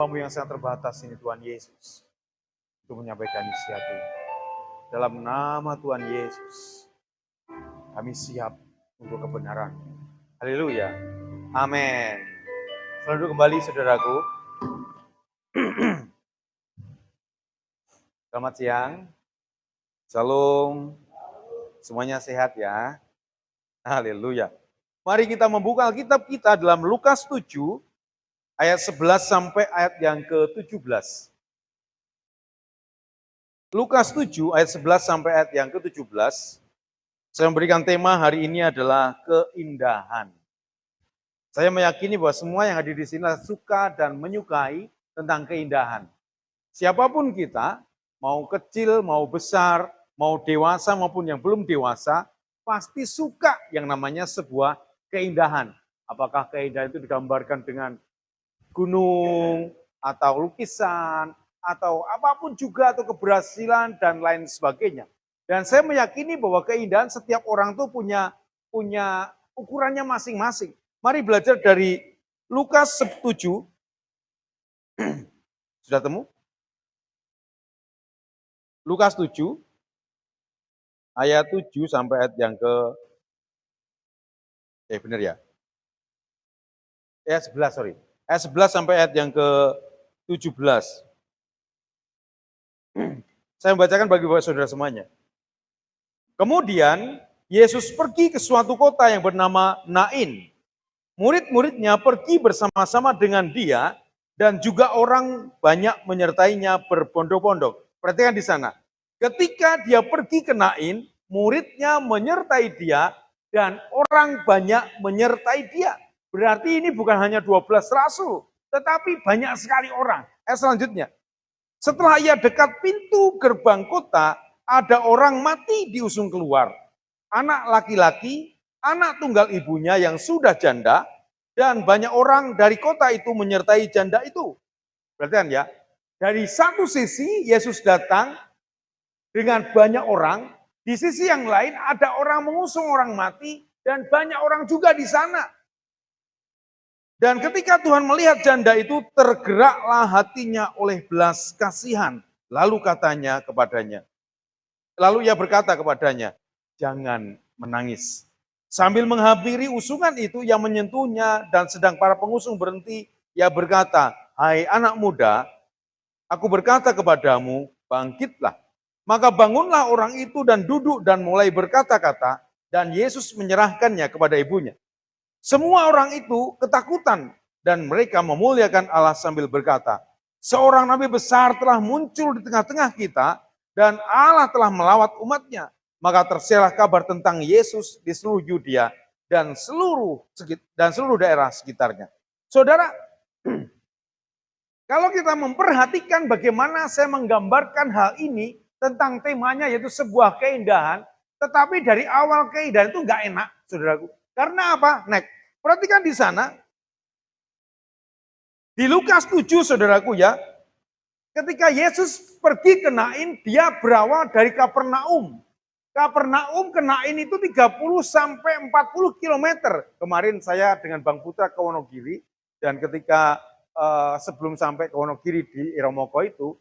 Kamu yang sangat terbatas ini Tuhan Yesus untuk menyampaikan isi hati. Dalam nama Tuhan Yesus, kami siap untuk kebenaran. Haleluya. Amin. Selalu kembali saudaraku. Selamat siang. Shalom. Semuanya sehat ya. Haleluya. Mari kita membuka Alkitab kita dalam Lukas 7 ayat 11 sampai ayat yang ke-17. Lukas 7 ayat 11 sampai ayat yang ke-17. Saya memberikan tema hari ini adalah keindahan. Saya meyakini bahwa semua yang hadir di sini suka dan menyukai tentang keindahan. Siapapun kita, mau kecil, mau besar, mau dewasa maupun yang belum dewasa, pasti suka yang namanya sebuah keindahan. Apakah keindahan itu digambarkan dengan gunung, atau lukisan, atau apapun juga, atau keberhasilan, dan lain sebagainya. Dan saya meyakini bahwa keindahan setiap orang itu punya ukurannya masing-masing. Mari belajar dari Lukas 7. Sudah temu? Lukas 7, ayat 7 sampai ayat yang ke... benar ya? Ayat 11, sorry. Ayat 11 sampai ayat yang ke-17. Saya membacakan bagi bapak saudara semuanya. Kemudian Yesus pergi ke suatu kota yang bernama Nain. Murid-muridnya pergi bersama-sama dengan dia dan juga orang banyak menyertainya berbondong-bondong. Perhatikan di sana. Ketika dia pergi ke Nain, muridnya menyertai dia dan orang banyak menyertai dia. Berarti ini bukan hanya 12 rasul, tetapi banyak sekali orang. Selanjutnya, setelah ia dekat pintu gerbang kota, ada orang mati diusung keluar. Anak laki-laki, anak tunggal ibunya yang sudah janda, dan banyak orang dari kota itu menyertai janda itu. Perhatikan ya, dari satu sisi Yesus datang dengan banyak orang, di sisi yang lain ada orang mengusung orang mati, dan banyak orang juga di sana. Dan ketika Tuhan melihat janda itu, tergeraklah hatinya oleh belas kasihan. Lalu ia berkata kepadanya, jangan menangis. Sambil menghampiri usungan itu yang menyentuhnya dan sedang para pengusung berhenti, ia berkata, hai anak muda, aku berkata kepadamu, bangkitlah. Maka bangunlah orang itu dan duduk dan mulai berkata-kata, dan Yesus menyerahkannya kepada ibunya. Semua orang itu ketakutan dan mereka memuliakan Allah sambil berkata, seorang nabi besar telah muncul di tengah-tengah kita dan Allah telah melawat umatnya. Maka tersiarlah kabar tentang Yesus di seluruh Yudea dan seluruh daerah sekitarnya. Saudara, kalau kita memperhatikan bagaimana saya menggambarkan hal ini tentang temanya yaitu sebuah keindahan, tetapi dari awal keindahan itu enggak enak, saudaraku. Karena apa? Perhatikan di sana. Di Lukas 7, saudaraku ya. Ketika Yesus pergi ke Nain, dia berawal dari Kapernaum. Kapernaum ke Nain itu 30 sampai 40 km. Kemarin saya dengan Bang Putra ke Wonogiri. Dan ketika sebelum sampai ke Wonogiri di Iromoko itu,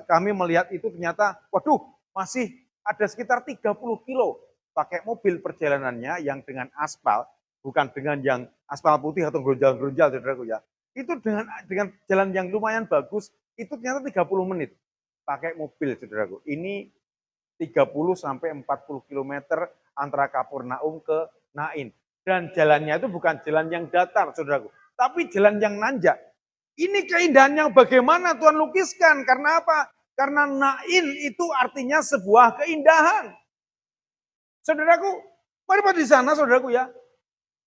kami melihat itu ternyata, waduh, masih ada sekitar 30 kilo. Pakai mobil perjalanannya yang dengan aspal. Bukan dengan yang aspal putih atau gerunjal-gerunjal, saudaraku ya. Itu dengan jalan yang lumayan bagus, itu ternyata 30 menit. Pakai mobil, saudaraku. Ini 30 sampai 40 km antara Kapernaum ke Nain. Dan jalannya itu bukan jalan yang datar, saudaraku. Tapi jalan yang nanjak. Ini keindahan yang bagaimana Tuhan lukiskan. Karena apa? Karena Nain itu artinya sebuah keindahan. Saudaraku, mari di sana, saudaraku ya.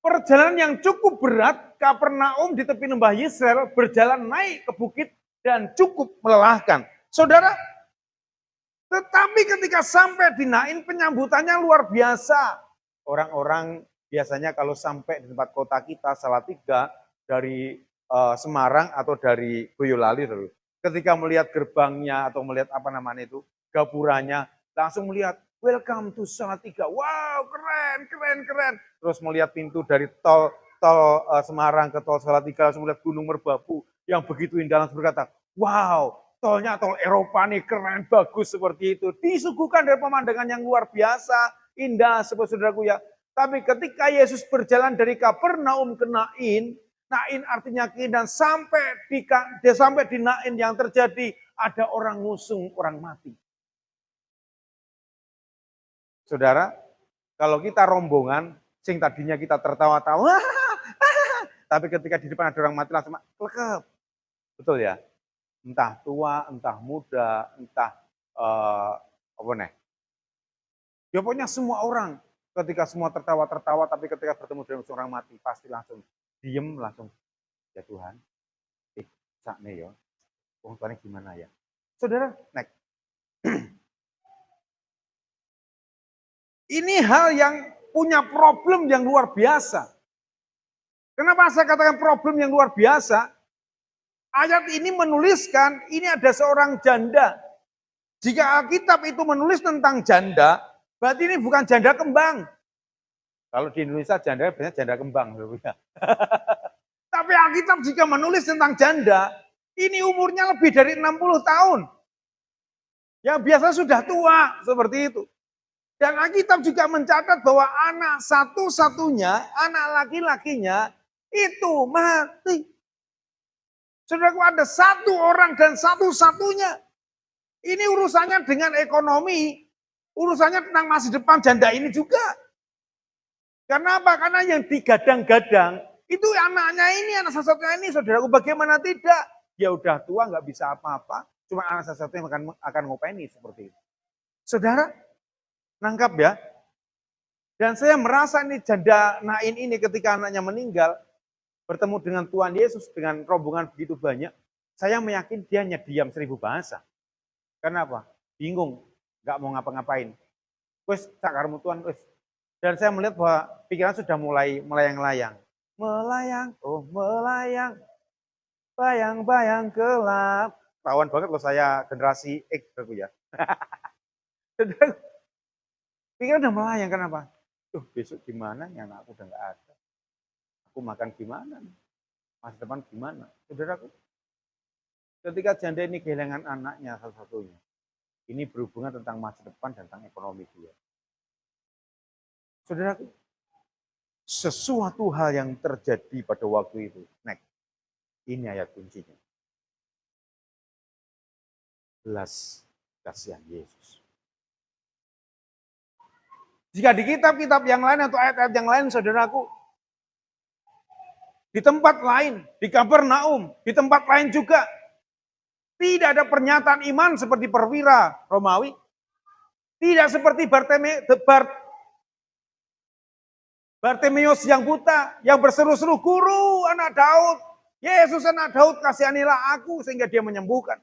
Perjalanan yang cukup berat, Kapernaum di tepi lembah Yesreel berjalan naik ke bukit dan cukup melelahkan. Saudara, tetapi ketika sampai di Nain penyambutannya luar biasa. Orang-orang biasanya kalau sampai di tempat kota kita, Salatiga, dari Semarang atau dari Boyolali, ketika melihat gerbangnya atau melihat gapurannya, langsung melihat, welcome to Salatiga. Wow, keren. Terus melihat pintu dari tol Semarang ke tol Salatiga, langsung melihat Gunung Merbabu yang begitu indah langsung berkata, wow, tolnya tol Eropa nih keren, bagus seperti itu. Disuguhkan dari pemandangan yang luar biasa, indah seperti saudaraku ya. Tapi ketika Yesus berjalan dari Kapernaum ke Nain, Nain artinya keindahan sampai di Nain yang terjadi ada orang ngusung, orang mati. Saudara, kalau kita rombongan, sing tadinya kita tertawa-tawa, tapi ketika di depan ada orang mati langsung klekep. Betul ya? Entah tua, entah muda, entah apa nih? Ya pokoknya semua orang ketika semua tertawa-tertawa, tapi ketika bertemu dengan seorang mati pasti langsung diem, langsung ya Tuhan, sakne ya, wong tuane gimana ya? Saudara, next. Ini hal yang punya problem yang luar biasa. Kenapa saya katakan problem yang luar biasa? Ayat ini menuliskan ini ada seorang janda. Jika Alkitab itu menulis tentang janda, berarti ini bukan janda kembang. Kalau di Indonesia janda biasanya janda kembang. Tapi Alkitab jika menulis tentang janda, ini umurnya lebih dari 60 tahun. Yang biasa sudah tua, seperti itu. Dan Alkitab juga mencatat bahwa anak satu-satunya, anak laki-lakinya, itu mati. Saudaraku, ada satu orang dan satu-satunya. Ini urusannya dengan ekonomi, urusannya tentang masa depan janda ini juga. Karena apa? Karena yang digadang-gadang, itu anaknya ini, anak satu-satunya ini, saudaraku, bagaimana tidak? Dia udah tua, nggak bisa apa-apa, cuma anak satu-satunya akan ngopeni seperti itu. Saudara, nangkap ya? Dan saya merasa ini janda Nain ini ketika anaknya meninggal, bertemu dengan Tuhan Yesus dengan rombongan begitu banyak, saya meyakini dia hanya diam 1000 bahasa. Kenapa? Bingung, nggak mau ngapa-ngapain. Wes, sakarmu Tuhan, wes. Dan saya melihat bahwa pikiran sudah mulai melayang-layang. Melayang, oh melayang, bayang-bayang gelap. Tawan banget loh saya generasi X ya. Pikiran udah melayang, kenapa? Tuh besok gimana ya, anakku udah nggak ada. Aku makan gimana? Masa depan gimana? Saudaraku, ketika janda ini kehilangan anaknya satu-satunya, ini berhubungan tentang masa depan dan tentang ekonomi dia. Saudaraku, sesuatu hal yang terjadi pada waktu itu. Next, ini ayat kuncinya. Belas kasihan Yesus. Jika di kitab-kitab yang lain atau ayat-ayat yang lain, saudaraku, di tempat lain, di Kapernaum, di tempat lain juga, tidak ada pernyataan iman seperti perwira Romawi. Tidak seperti Bartimeus yang buta, yang berseru-seru, Guru, anak Daud, Yesus anak Daud, kasihanilah aku, sehingga dia menyembuhkan.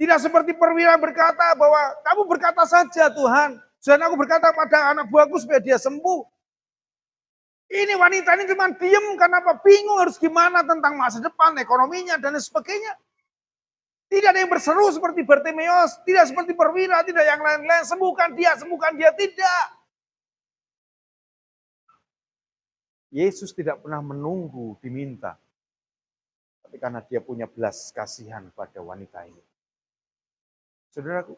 Tidak seperti perwira berkata bahwa, kamu berkata saja Tuhan, dan aku berkata pada anak buahku supaya dia sembuh. Ini wanita ini cuma diem, karena apa? Bingung harus gimana tentang masa depan, ekonominya, dan sebagainya. Tidak ada yang berseru seperti Bartimeus, tidak seperti perwira, tidak yang lain-lain. Sembuhkan dia, tidak. Yesus tidak pernah menunggu diminta. Tapi karena dia punya belas kasihan pada wanita ini. Saudaraku,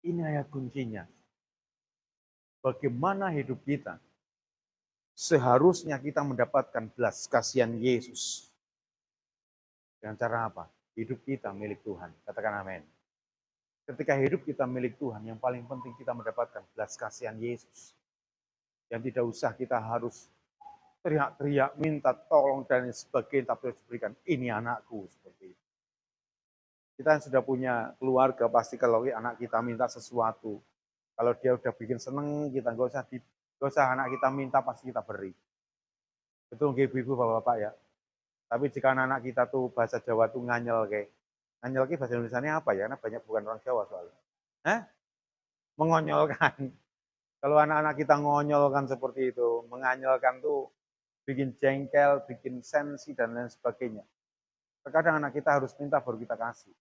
ini ayat kuncinya. Bagaimana hidup kita? Seharusnya kita mendapatkan belas kasihan Yesus. Dengan cara apa? Hidup kita milik Tuhan. Katakan amin. Ketika hidup kita milik Tuhan, yang paling penting kita mendapatkan belas kasihan Yesus. Yang tidak usah kita harus teriak-teriak, minta tolong dan sebagainya, tapi harus berikan, ini anakku, seperti itu. Kita sudah punya keluarga, pasti kalau anak kita minta sesuatu, kalau dia udah bikin seneng, kita nggak usah anak kita minta, pasti kita beri. Betul nggih ibu-ibu, bapak-bapak ya? Tapi jika anak kita tuh bahasa Jawa tuh nganyel bahasa Indonesianya apa ya? Karena banyak bukan orang Jawa soalnya. Mengonyolkan. Kalau anak-anak kita ngonyolkan seperti itu, menganyelkan tuh bikin jengkel, bikin sensi dan lain sebagainya. Terkadang anak kita harus minta baru kita kasih.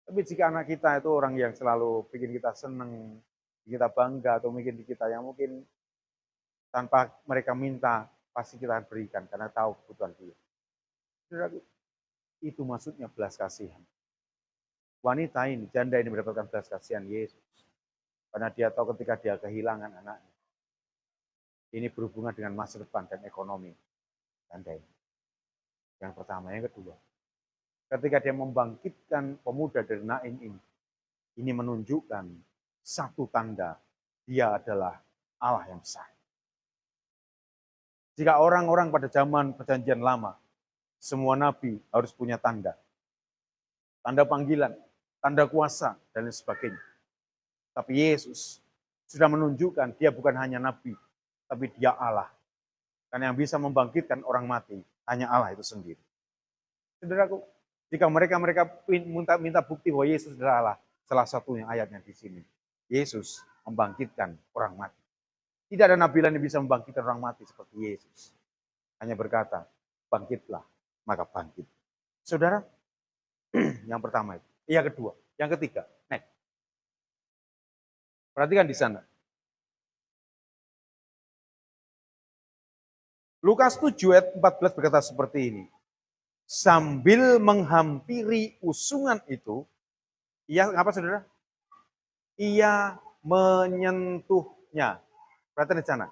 Tapi jika anak kita itu orang yang selalu bikin kita seneng, bikin kita bangga, atau mungkin di kita yang mungkin tanpa mereka minta, pasti kita akan berikan karena tahu kebutuhan dia. Saudaraku, itu maksudnya belas kasihan. Wanita ini, janda ini mendapatkan belas kasihan Yesus. Karena dia tahu ketika dia kehilangan anaknya. Ini berhubungan dengan masa depan dan ekonomi janda ini. Yang pertama, yang kedua. Ketika dia membangkitkan pemuda dari Nain ini menunjukkan satu tanda, dia adalah Allah yang sah. Jika orang-orang pada zaman perjanjian lama, semua nabi harus punya tanda. Tanda panggilan, tanda kuasa, dan lain sebagainya. Tapi Yesus sudah menunjukkan dia bukan hanya nabi, tapi dia Allah. Karena yang bisa membangkitkan orang mati, hanya Allah itu sendiri. Saudaraku, jika mereka minta bukti bahwa Yesus adalah Allah, salah satunya ayatnya di sini. Yesus membangkitkan orang mati. Tidak ada nabi lain yang bisa membangkitkan orang mati seperti Yesus. Hanya berkata, bangkitlah, maka bangkit. Saudara, yang pertama itu. Yang kedua, yang ketiga. Next. Perhatikan di sana. Lukas 7 ayat 14 berkata seperti ini. Sambil menghampiri usungan itu, ia apa saudara? Ia menyentuhnya. Perhatikan di sana.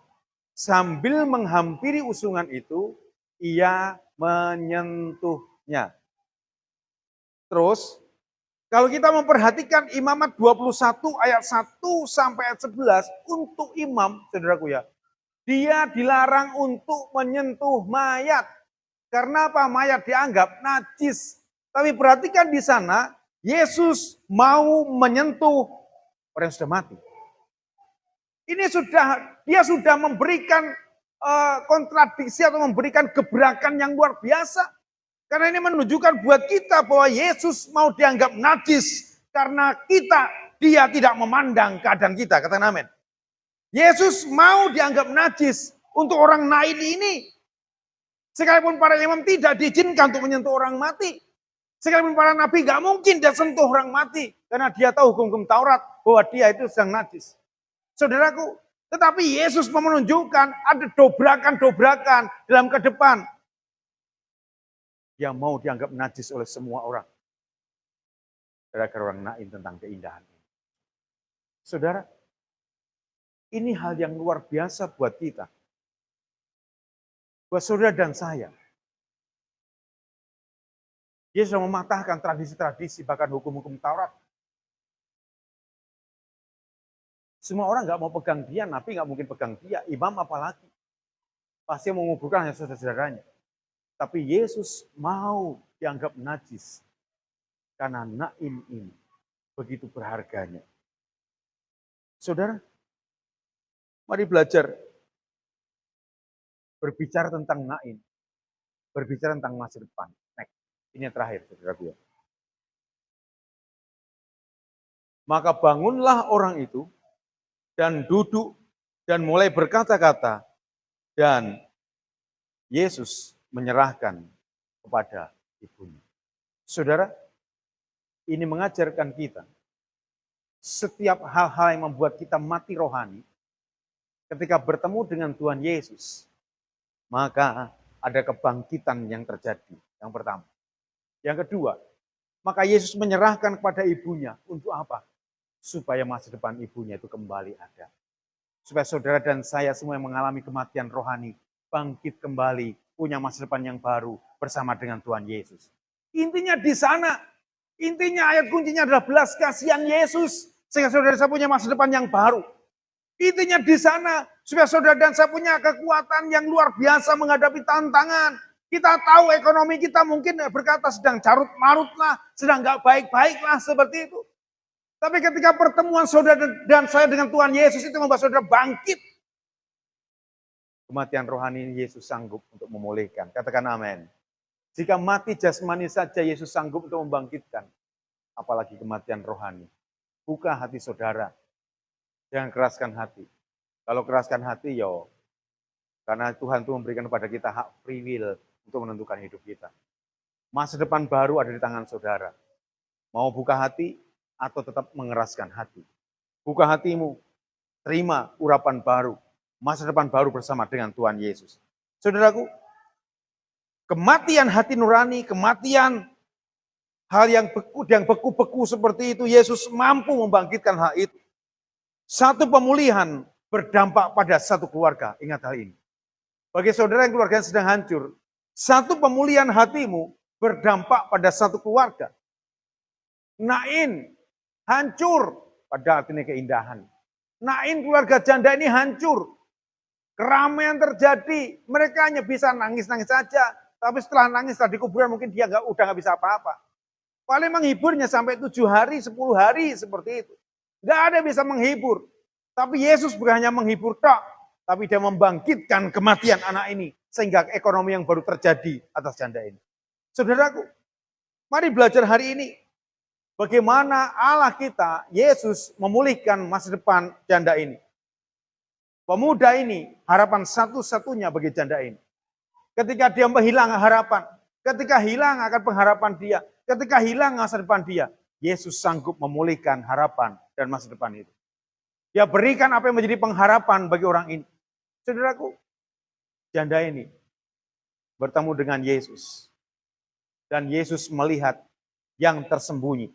Sambil menghampiri usungan itu, ia menyentuhnya. Terus, kalau kita memperhatikan Imamat 21 ayat 1 sampai ayat 11, untuk imam, saudaraku ya, dia dilarang untuk menyentuh mayat. Karena apa? Mayat dianggap najis. Tapi perhatikan di sana, Yesus mau menyentuh orang yang sudah mati. Dia sudah memberikan kontradiksi atau memberikan gebrakan yang luar biasa. Karena ini menunjukkan buat kita bahwa Yesus mau dianggap najis. Karena dia tidak memandang keadaan kita. Katakan amin. Yesus mau dianggap najis untuk orang Nain ini. Sekalipun para imam tidak diizinkan untuk menyentuh orang mati. Sekalipun para nabi gak mungkin dia sentuh orang mati. Karena dia tahu hukum Taurat bahwa dia itu sedang najis. Saudaraku, tetapi Yesus menunjukkan ada dobrakan-dobrakan dalam ke depan. Dia mau dianggap najis oleh semua orang. Gara-gara orang Nain tentang keindahan ini. Saudara, ini hal yang luar biasa buat kita. Buat saudara dan saya. Dia sudah mematahkan tradisi-tradisi, bahkan hukum-hukum Taurat. Semua orang nggak mau pegang dia, nabi nggak mungkin pegang dia, imam apalagi. Pasti menguburkan hanya saudara-saudaranya. Tapi Yesus mau dianggap najis. Karena Nain ini begitu berharganya. Saudara, mari belajar berbicara tentang Nain. Berbicara tentang masa depan. Next. Ini yang terakhir, saudara. Maka bangunlah orang itu dan duduk dan mulai berkata-kata. Dan Yesus menyerahkan kepada ibunya. Saudara, ini mengajarkan kita setiap hal-hal yang membuat kita mati rohani, ketika bertemu dengan Tuhan Yesus, maka ada kebangkitan yang terjadi. Yang pertama. Yang kedua, maka Yesus menyerahkan kepada ibunya untuk apa? Supaya masa depan ibunya itu kembali ada. Supaya saudara dan saya semua yang mengalami kematian rohani, bangkit kembali, punya masa depan yang baru bersama dengan Tuhan Yesus. Intinya di sana, intinya ayat kuncinya adalah belas kasihan Yesus, sehingga saudara saya punya masa depan yang baru. Intinya di sana, supaya saudara dan saya punya kekuatan yang luar biasa menghadapi tantangan. Kita tahu ekonomi kita mungkin berkata sedang carut-marut lah, sedang gak baik-baik lah seperti itu. Tapi ketika pertemuan saudara dan saya dengan Tuhan Yesus itu membuat saudara bangkit. Kematian rohani Yesus sanggup untuk memulihkan. Katakan amin. Jika mati jasmani saja Yesus sanggup untuk membangkitkan. Apalagi kematian rohani. Buka hati saudara. Jangan keraskan hati. Kalau keraskan hati, karena Tuhan itu memberikan kepada kita hak free will untuk menentukan hidup kita. Masa depan baru ada di tangan saudara. Mau buka hati atau tetap mengeraskan hati. Buka hatimu, terima urapan baru. Masa depan baru bersama dengan Tuhan Yesus. Saudaraku, kematian hati nurani, kematian hal yang beku-beku seperti itu, Yesus mampu membangkitkan hal itu. Satu pemulihan berdampak pada satu keluarga, ingat hal ini. Bagi saudara yang keluarganya sedang hancur, satu pemulihan hatimu berdampak pada satu keluarga. Nain hancur, padahal ini keindahan. Nain keluarga janda ini hancur. Keramaian terjadi, mereka hanya bisa nangis-nangis saja. Tapi setelah nangis, setelah dikuburan mungkin dia udah nggak bisa apa-apa. Paling menghiburnya sampai 7 hari, 10 hari seperti itu. Nggak ada yang bisa menghibur. Tapi Yesus bukan hanya menghibur tak, tapi dia membangkitkan kematian anak ini. Sehingga ekonomi yang baru terjadi atas janda ini. Saudaraku, mari belajar hari ini. Bagaimana Allah kita, Yesus memulihkan masa depan janda ini. Pemuda ini harapan satu-satunya bagi janda ini. Ketika dia kehilangan harapan, ketika hilang akan pengharapan dia, ketika hilang masa depan dia, Yesus sanggup memulihkan harapan dan masa depan itu. Dia berikan apa yang menjadi pengharapan bagi orang ini. Saudaraku, janda ini bertemu dengan Yesus. Dan Yesus melihat yang tersembunyi,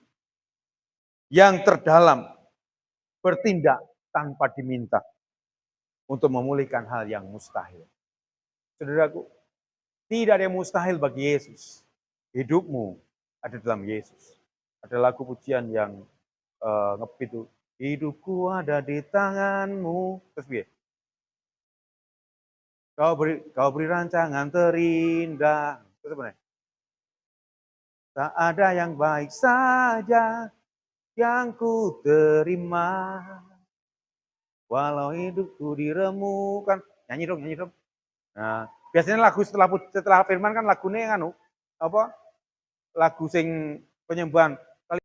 yang terdalam, bertindak tanpa diminta untuk memulihkan hal yang mustahil. Saudaraku, tidak ada yang mustahil bagi Yesus. Hidupmu ada dalam Yesus. Ada lagu pujian yang ngebeat itu. Hidupku ada di tanganmu. Terus biar. Kau beri rancangan terindah. Itu sebenarnya. Tak ada yang baik saja yang ku terima. Walau hidupku diremukan. Nyanyi dong. Nah, biasanya lagu setelah firman kan lagunya yang lagu sing penyembahan.